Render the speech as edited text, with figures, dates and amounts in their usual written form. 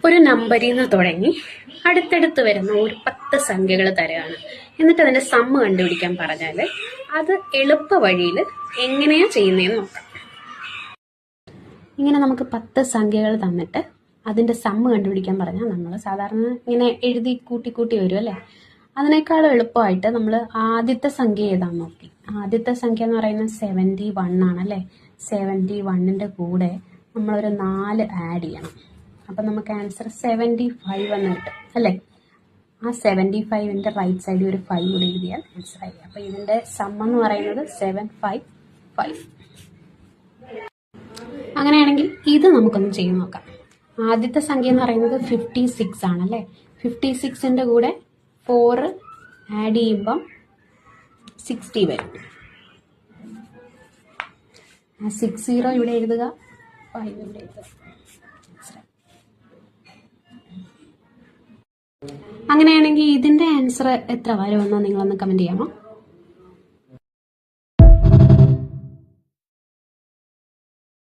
ഒരു നമ്പറിൽ നിന്ന് തുടങ്ങി അടുത്തടുത്ത് വരുന്ന ഒരു 10 സംഖ്യകൾ തരികയാണ്. എന്നിട്ട് അതിന്റെ സമ്മ് കണ്ടുപിടിക്കാൻ പറഞ്ഞാൽ അത് എളുപ്പ വഴിയിൽ എങ്ങനെയാ ചെയ്യുന്നതെന്ന് നോക്കാം. ഇങ്ങനെ നമുക്ക് 10 സംഖ്യകൾ തന്നിട്ട് അതിന്റെ സമ്മ് കണ്ടുപിടിക്കാൻ പറഞ്ഞാൽ നമ്മൾ സാധാരണ ഇങ്ങനെ എഴുതി കൂട്ടി വരും അല്ലേ. അതിനേക്കാൾ എളുപ്പമായിട്ട് നമ്മൾ ആദ്യത്തെ സംഖ്യ ഏതാന്ന് നോക്കി. ആദ്യത്തെ സംഖ്യ എന്ന് പറയുന്നത് 71 ആണല്ലേ. 71ന്റെ കൂടെ നമ്മളൊരു 4 ആഡ് ചെയ്യണം. അപ്പം നമുക്ക് ആൻസർ 75 എന്ന് കിട്ടും അല്ലേ. ആ 75ന്റെ റൈറ്റ് സൈഡിൽ ഒരു 5 കൂടി എഴുതിയാൽ ആൻസർ ആയി. അപ്പം ഇതിന്റെ സമ്മ് എന്ന് പറയുന്നത് 755. അങ്ങനെയാണെങ്കിൽ ഇത് നമുക്കൊന്ന് ചെയ്ത് നോക്കാം. ആദ്യത്തെ സംഖ്യ എന്ന് പറയുന്നത് 56 ആണല്ലേ. 56ന്റെ കൂടെ 4 ആഡ് ചെയ്യുമ്പം 60 വരും. ആ 60 ഇവിടെ എഴുതുക, 5 ഇവിടെ എഴുതുക. അങ്ങനെയാണെങ്കിൽ ഇതിന്റെ ആൻസർ എത്ര വരുമെന്ന് നിങ്ങളൊന്ന് കമന്റ് ചെയ്യാമോ?